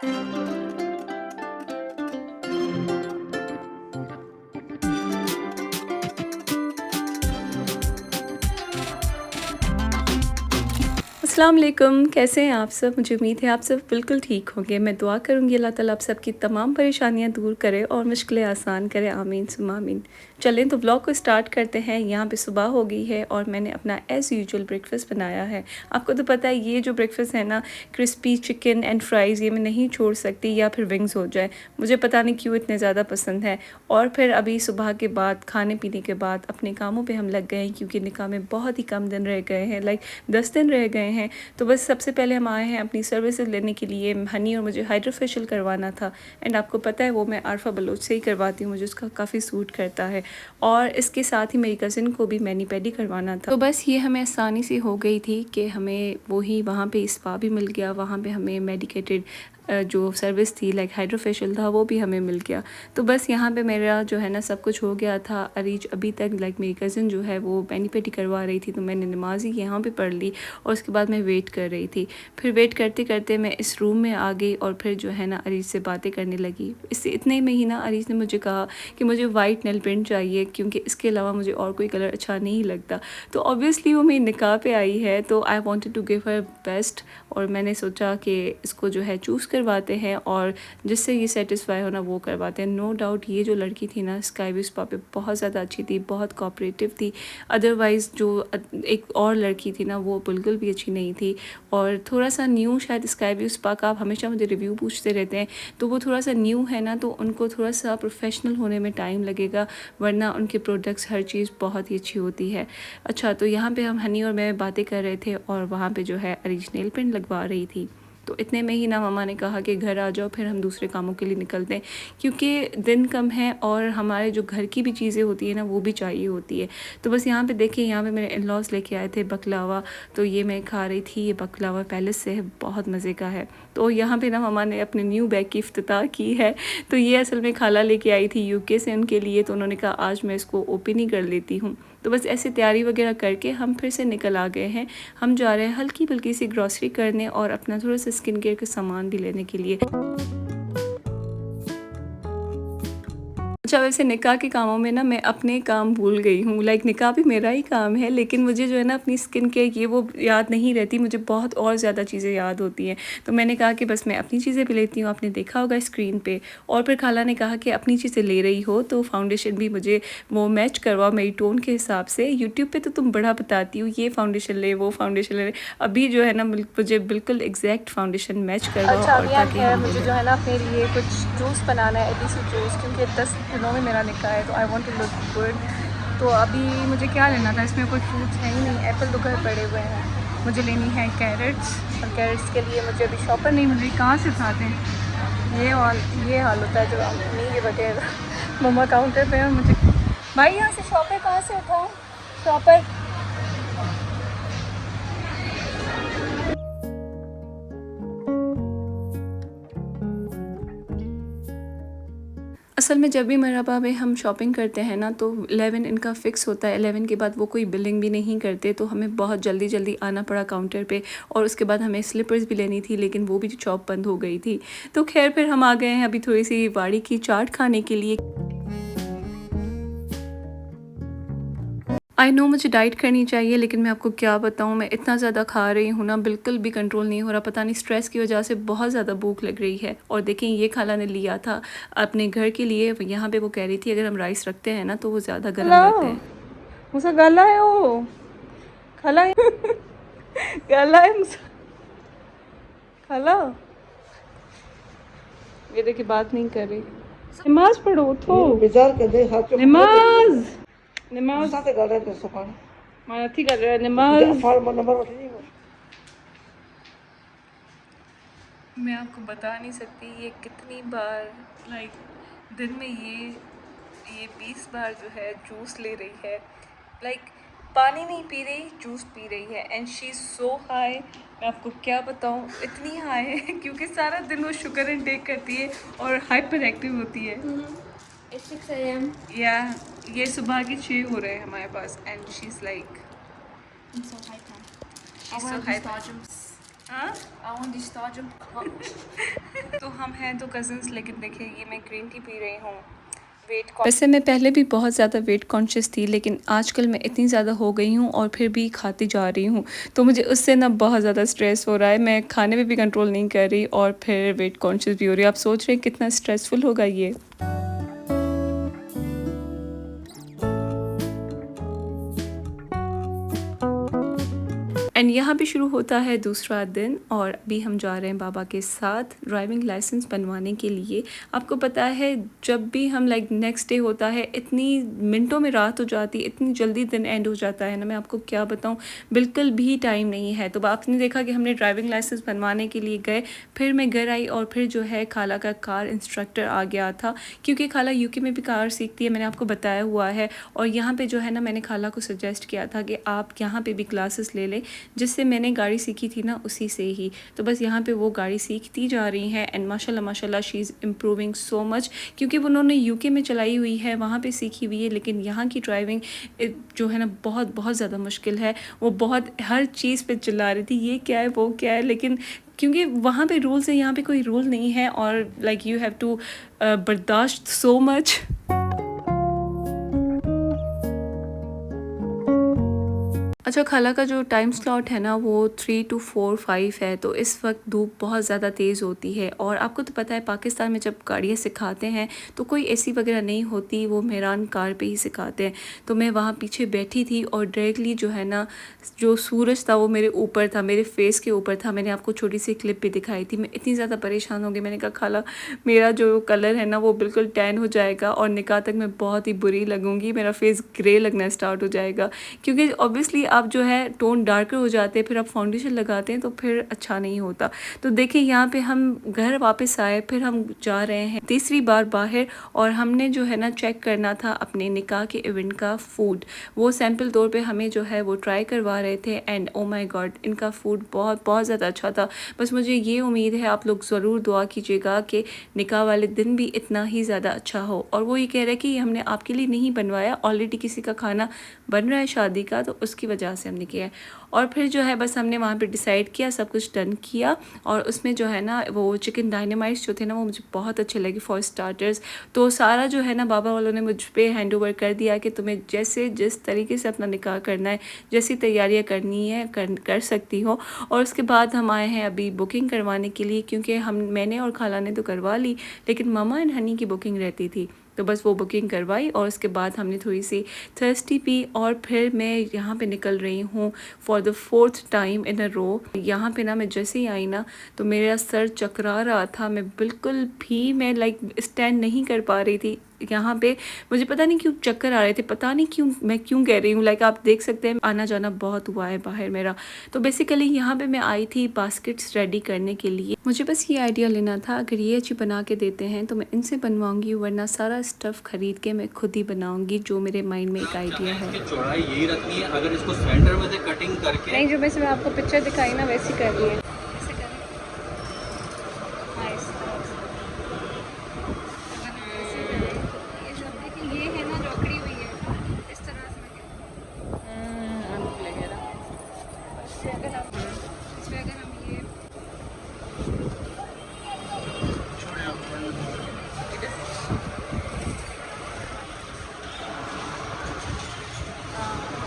अस्सलाम वालेकुम, कैसे हैं आप सब? मुझे उम्मीद है आप सब बिल्कुल ठीक होंगे। मैं दुआ करूँगी अल्लाह ताला आप सबकी तमाम परेशानियाँ दूर करे और मुश्किलें आसान करे, आमीन सुम्मा आमीन। चलें तो व्लॉग को स्टार्ट करते हैं। यहाँ पे सुबह हो गई है और मैंने अपना एज़ यूजुअल ब्रेकफ़ास्ट बनाया है। आपको तो पता है ये जो ब्रेकफ़ास्ट है ना, क्रिस्पी चिकन एंड फ्राइज़ ये मैं नहीं छोड़ सकती, या फिर विंग्स हो जाए। मुझे पता नहीं क्यों इतने ज़्यादा पसंद है। और फिर अभी सुबह के बाद खाने पीने के बाद अपने कामों पे हम लग गए हैं, क्योंकि निकाह में बहुत ही कम दिन रह गए हैं, लाइक 10 दिन रह गए हैं। तो बस सबसे पहले हम आए हैं अपनी सर्विसेज लेने के लिए। हनी और मुझे हाइड्रा फेशियल करवाना था, एंड आपको पता है वो मैं आरफा बलोच से ही करवाती हूँ, मुझे उसका काफ़ी सूट करता है। और इसके साथ ही मेरी कज़िन को भी मैनी पेडी करवाना था। तो बस ये हमें आसानी से हो गई थी कि हमें वही वहाँ पे स्पा भी मिल गया, वहाँ पे हमें मेडिकेटेड जो सर्विस थी लाइक हाइड्रा फेशियल था वो भी हमें मिल गया। तो बस यहाँ पे मेरा जो है ना सब कुछ हो गया था अरीज। अभी तक लाइक मेरी कज़िन जो है वो मैनी पेडी करवा रही थी, तो मैंने नमाज ही यहाँ पे पढ़ ली और उसके बाद मैं वेट कर रही थी। फिर वेट करते करते मैं इस रूम में आ गई और फिर जो है ना अरीज से बातें करने लगी। इससे इतने में ही ना अरीज ने मुझे कहा कि मुझे वाइट नेल पेंट चाहिए, क्योंकि इसके अलावा मुझे और कोई कलर अच्छा नहीं लगता। तो ऑब्वियसली वो मेरी निकाह पे आई है, तो I wanted to give her best, और मैंने सोचा कि इसको जो है चूज़ करवाते हैं और जिससे ये सेटिस्फाई होना वो करवाते हैं। नो डाउट ये जो लड़की थी ना स्काई ब्लू स्पा पे बहुत ज़्यादा अच्छी थी, बहुत कोऑपरेटिव थी। अदरवाइज़ जो एक और लड़की थी ना वो बिल्कुल भी अच्छी नहीं थी, और थोड़ा सा न्यू शायद स्काई ब्लू स्पा का। आप हमेशा मुझे रिव्यू पूछते रहते हैं, तो वो थोड़ा सा न्यू है ना, तो उनको थोड़ा सा प्रोफेशनल होने में टाइम लगेगा, वरना उनके प्रोडक्ट्स हर चीज़ बहुत ही अच्छी होती है। अच्छा, तो यहाँ पे हम हनी और मैं बातें कर रहे थे और वहाँ पे जो है अरीज नेल पेंट लगवा रही थी। तो इतने में ही ना मम्मा ने कहा कि घर आ जाओ, फिर हम दूसरे कामों के लिए निकलते हैं, क्योंकि दिन कम है और हमारे जो घर की भी चीज़ें होती है ना वो भी चाहिए होती है। तो बस यहाँ पे देखिए, यहाँ पे मेरे इन लॉज लेके आए थे बकलावा, तो ये मैं खा रही थी। ये बकलावा पैलेस से है, बहुत मज़े का है। तो यहाँ पे ना मम्मा ने अपने न्यू बैग की इफ्तिताह की है। तो ये असल में खाला लेके आई थी यूके से उनके लिए, तो उन्होंने कहा आज मैं इसको ओपन ही कर लेती हूँ। तो बस ऐसे तैयारी वगैरह करके हम फिर से निकल आ गए हैं। हम जा रहे हैं हल्की फुल्की सी ग्रॉसरी करने और अपना थोड़ा सा स्किन केयर का सामान भी लेने के लिए। अच्छा, वैसे निकाह के कामों में ना मैं अपने काम भूल गई हूँ। लाइक निकाह भी मेरा ही काम है, लेकिन मुझे जो है ना अपनी स्किन केयर ये वो याद नहीं रहती, मुझे बहुत और ज़्यादा चीज़ें याद होती हैं। तो मैंने कहा कि बस मैं अपनी चीज़ें भी लेती हूँ। आपने देखा होगा स्क्रीन पे। और फिर खाला ने कहा कि अपनी चीज़ें ले रही हो तो फाउंडेशन भी मुझे वो मैच करवाओ मेरी टोन के हिसाब से। यूट्यूब पर तो तुम बड़ा बताती हो, ये फाउंडेशन ले, वो फाउंडेशन ले। अभी जो है ना मुझे बिल्कुल एग्जैक्ट फाउंडेशन मैच करवाओ। अच्छा, और ताकि है मुझे जो है ना अपने लिए कुछ जूस बनाना है, एडिसी जूस, क्योंकि 10 दिनों में मेरा निकाह है, तो I want to look good. तो अभी मुझे क्या लेना था, इसमें कोई फ्रूट्स है ही नहीं, एप्पल तो घर पड़े हुए हैं। मुझे लेनी है कैरेट्स, और कैरेट्स के लिए मुझे अभी शॉपर नहीं मिल रही। कहाँ से उठाते हैं, ये हाल होता है जब नहीं ये वगैरह मम्मा काउंटर पे, और मुझे भाई यहाँ से शॉपर कहाँ से उठाऊँ, शॉपर। असल में जब भी मरहबा में हम शॉपिंग करते हैं ना, तो 11 इनका फ़िक्स होता है। 11 के बाद वो कोई बिलिंग भी नहीं करते, तो हमें बहुत जल्दी जल्दी आना पड़ा काउंटर पे। और उसके बाद हमें स्लीपर्स भी लेनी थी, लेकिन वो भी शॉप बंद हो गई थी। तो खैर फिर हम आ गए हैं अभी थोड़ी सी वाड़ी की चाट खाने के लिए। आई नो मुझे डाइट करनी चाहिए, लेकिन मैं आपको क्या बताऊँ, मैं इतना ज़्यादा खा रही हूँ ना, बिल्कुल भी कंट्रोल नहीं हो रहा। पता नहीं स्ट्रेस की वजह से बहुत ज़्यादा भूख लग रही है। और देखें ये खाला ने लिया था अपने घर के लिए। यहाँ पे वो कह रही थी अगर हम राइस रखते हैं ना तो वो ज़्यादा गर्म रहते हैं। मुझे गला है वो खाला है गला है मुझे खाला। ये देखिए बात नहीं कर रही। नमाज पढ़ो, उठो नमाज नमाज माथी कर रहा है नमाज। मैं आपको बता नहीं सकती ये कितनी बार लाइक दिन में ये 20 बार जो है जूस ले रही है। लाइक पानी नहीं पी रही, जूस पी रही है, and she is so high. मैं आपको क्या बताऊँ, इतनी हाई है क्योंकि सारा दिन वो शुगर इनटेक करती है और हाइपर एक्टिव होती है। It's 6 AM. या ये सुबह के 6 हो रहे हैं हमारे पास, and she is like I'm so hyper. she's so I want hyper. these Dodgems. हाँ I want these Dodgems. तो हम हैं तो कज़न्स, लेकिन देखिए ये मैं ग्रीन टी पी रही हूँ। वैसे मैं पहले भी बहुत ज़्यादा वेट कॉन्शियस थी, लेकिन आजकल मैं इतनी ज़्यादा हो गई हूँ और फिर भी खाती जा रही हूँ, तो मुझे उससे ना बहुत ज़्यादा स्ट्रेस हो रहा है। मैं खाने में भी कंट्रोल नहीं कर रही और फिर वेट कॉन्शियस भी हो रही है। आप सोच रहे हैं कितना स्ट्रेसफुल होगा ये। एंड यहाँ पे शुरू होता है दूसरा दिन और अभी हम जा रहे हैं बाबा के साथ ड्राइविंग लाइसेंस बनवाने के लिए। आपको पता है जब भी हम लाइक नेक्स्ट डे होता है, इतनी मिनटों में रात हो जाती है, इतनी जल्दी दिन एंड हो जाता है ना, मैं आपको क्या बताऊँ, बिल्कुल भी टाइम नहीं है। तो आपने देखा कि हमने ड्राइविंग लाइसेंस बनवाने के लिए गए, फिर मैं घर आई और फिर जो है खाला का कार इंस्ट्रक्टर आ गया था, क्योंकि खाला यूके में भी कार सीखती है, मैंने आपको बताया हुआ है। और यहाँ पे जो है ना, मैंने खाला को सजेस्ट किया था कि आप यहाँ पे भी क्लासेस ले लें, जिससे मैंने गाड़ी सीखी थी ना उसी से ही। तो बस यहाँ पे वो गाड़ी सीखती जा रही हैं एंड माशाल्लाह माशाल्लाह she is improving so much, क्योंकि वो उन्होंने यूके में चलाई हुई है, वहाँ पे सीखी हुई है, लेकिन यहाँ की ड्राइविंग जो है ना बहुत बहुत ज़्यादा मुश्किल है। वो बहुत हर चीज़ पे चिल्ला रही थी, ये क्या है वो क्या है, लेकिन क्योंकि वहाँ पे रूल्स है, यहाँ पे कोई रूल नहीं है और लाइक यू हैव टू बर्दाश्त सो मच। अच्छा, खाला का जो टाइम स्लॉट है ना वो 3 to 4 5 है, तो इस वक्त धूप बहुत ज़्यादा तेज़ होती है। और आपको तो पता है पाकिस्तान में जब गाड़ियाँ सिखाते हैं तो कोई एसी वगैरह नहीं होती, वो मेहरान कार पे ही सिखाते हैं। तो मैं वहाँ पीछे बैठी थी और डायरेक्टली जो है ना, जो सूरज था वो मेरे ऊपर था, मेरे फेस के ऊपर था। मैंने आपको छोटी सी क्लिप भी दिखाई थी। मैं इतनी ज़्यादा परेशान हो गई, मैंने कहा खाला मेरा जो कलर है ना वो बिल्कुल टैन हो जाएगा और निकाह तक मैं बहुत ही बुरी लगूंगी, मेरा फेस ग्रे लगना स्टार्ट हो जाएगा, क्योंकि ऑब्वियसली आप जो है टोन डार्कर हो जाते हैं, फिर आप फाउंडेशन लगाते हैं तो फिर अच्छा नहीं होता। तो देखिए यहाँ पे हम घर वापस आए, फिर हम जा रहे हैं तीसरी बार बाहर, और हमने जो है ना चेक करना था अपने निकाह के इवेंट का फूड। वो सैंपल तौर पे हमें जो है वो ट्राई करवा रहे थे एंड ओ माय गॉड, इनका फूड बहुत बहुत ज़्यादा अच्छा था। बस मुझे ये उम्मीद है आप लोग ज़रूर दुआ कीजिएगा कि निकाह वाले दिन भी इतना ही ज़्यादा अच्छा हो। और वो ये कह रहे हैं कि हमने आपके लिए नहीं बनवाया, ऑलरेडी किसी का खाना बन रहा है शादी का, तो उसकी वजह से हमने किया है। और फिर जो है बस हमने वहाँ पे डिसाइड किया, सब कुछ डन किया, और उसमें जो है ना वो चिकन डायनामाइट्स जो थे ना वो मुझे बहुत अच्छे लगे फॉर स्टार्टर्स। तो सारा जो है ना बाबा वालों ने मुझ पे हैंड ओवर कर दिया कि तुम्हें जैसे जिस तरीके से अपना निकाह करना है, जैसी तैयारियाँ करनी है कर सकती हो। और उसके बाद हम आए हैं अभी बुकिंग करवाने के लिए, क्योंकि मैंने और खाला ने तो करवा ली, लेकिन मामा एंड हनी की बुकिंग रहती थी, तो बस वो बुकिंग करवाई। और उसके बाद हमने थोड़ी सी थर्स्टी पी और फिर मैं यहाँ पे निकल रही हूँ for the 4th time in a row. यहाँ पे ना मैं जैसे ही आई ना तो मेरा सर चकरा रहा था, मैं बिल्कुल भी मैं लाइक स्टैंड नहीं कर पा रही थी। यहाँ पे मुझे पता नहीं क्यों चक्कर आ रहे थे, पता नहीं क्यों, मैं क्यों कह रही हूँ, लाइक आप देख सकते हैं आना जाना बहुत हुआ है बाहर मेरा। तो बेसिकली यहाँ पे मैं आई थी बास्केट्स रेडी करने के लिए। मुझे बस ये आइडिया लेना था, अगर ये अच्छी बना के देते हैं तो मैं इनसे बनवाऊंगी, वरना सारा स्टफ़ खरीद के मैं खुद ही बनाऊंगी, जो मेरे माइंड में एक आइडिया है। चौड़ाई यही रखनी है, अगर इसको सेंटर में से कटिंग करके नहीं, जो मैं आपको पिक्चर दिखाई ना वैसी कर रही है। ये है ना रखड़ी हुई है इस तरह से, इसमें अगर हम ये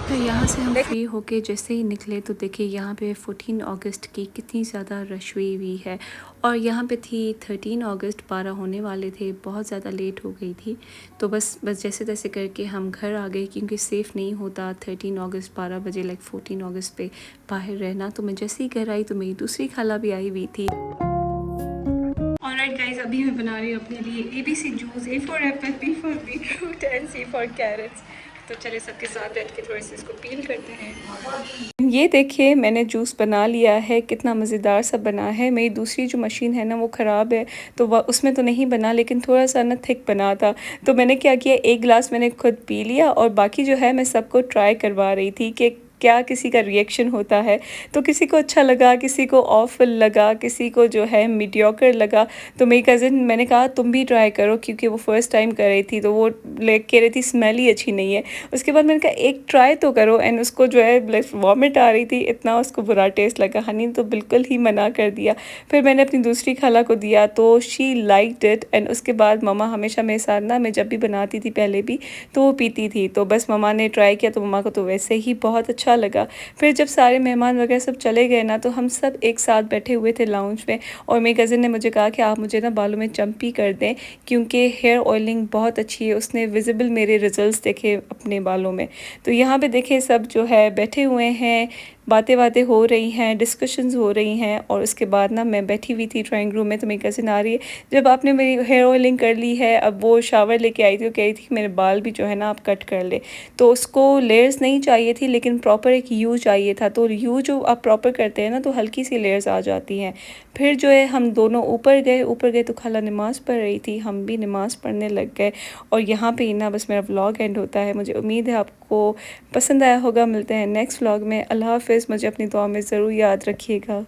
तो यहाँ से हम फ्री होके जैसे ही निकले तो देखिए यहाँ पे 14 अगस्त की कितनी ज़्यादा रश हुई है, और यहाँ पे थी 13 अगस्त, 12 होने वाले थे, बहुत ज़्यादा लेट हो गई थी। तो बस जैसे तैसे करके हम घर आ गए, क्योंकि सेफ़ नहीं होता 13 अगस्त 12 बजे लाइक 14 अगस्त पे बाहर रहना। तो मैं जैसे ही घर आई तो मेरी दूसरी खाला भी आई हुई थी। ऑलराइट गाइस, अभी मैं बना रही हूँ अपने लिए ABC juice, A for apple, B for beetroot and C for carrots. तो चलिए सबके साथ बैठ के थोड़े से इसको पील करते हैं। ये देखिए मैंने जूस बना लिया है, कितना मज़ेदार सा बना है। मेरी दूसरी जो मशीन है ना वो ख़राब है, तो वह उसमें तो नहीं बना, लेकिन थोड़ा सा ना थिक बना था। तो मैंने क्या किया, एक गिलास मैंने खुद पी लिया और बाकी जो है मैं सबको ट्राई करवा रही थी कि क्या किसी का रिएक्शन होता है। तो किसी को अच्छा लगा, किसी को ऑफल लगा, किसी को जो है मीडियोकर लगा। तो मेरी कज़िन, मैंने कहा तुम भी ट्राई करो, क्योंकि वो फ़र्स्ट टाइम कर रही थी, तो वो कह रही थी स्मेल ही अच्छी नहीं है। उसके बाद मैंने कहा एक ट्राई तो करो, एंड उसको जो है वॉमिट आ रही थी, इतना उसको बुरा टेस्ट लगा। हनी तो बिल्कुल ही मना कर दिया। फिर मैंने अपनी दूसरी खाला को दिया तो शी लाइक्ड इट, एंड उसके बाद ममा हमेशा मेरे साथ ना, मैं जब भी बनाती थी पहले भी, तो वो पीती थी। तो बस ममा ने ट्राई किया तो ममा को तो वैसे ही बहुत अच्छा लगा। फिर जब सारे मेहमान वगैरह सब चले गए ना, तो हम सब एक साथ बैठे हुए थे लाउंज में, और मेरी कज़िन ने मुझे कहा कि आप मुझे ना बालों में चम्पी कर दें, क्योंकि हेयर ऑयलिंग बहुत अच्छी है। उसने विजिबल मेरे रिजल्ट्स देखे अपने बालों में। तो यहाँ पे देखे सब जो है बैठे हुए हैं, बातें बातें हो रही हैं, डिस्कशंस हो रही हैं, और उसके बाद ना मैं बैठी हुई थी ड्राइंग रूम में। तो मेरी कज़िन आ रही है, जब आपने मेरी हेयर ऑयलिंग कर ली है, अब वो शावर लेके आई थी, वो कह रही थी कि मेरे बाल भी जो है ना आप कट कर ले। तो उसको लेयर्स नहीं चाहिए थी, लेकिन प्रॉपर एक यू चाहिए था। तो यू जो आप प्रॉपर करते हैं ना, तो हल्की सी लेयर्स आ जाती हैं। फिर जो है हम दोनों ऊपर गए तो खाला नमाज़ पढ़ रही थी, हम भी नमाज़ पढ़ने लग गए। और यहाँ पे ही ना बस मेरा व्लॉग एंड होता है। मुझे उम्मीद है आपको पसंद आया होगा। मिलते हैं नेक्स्ट व्लॉग में। अल्लाह हाफ़िज़। मुझे अपनी दुआ में ज़रूर याद रखिएगा।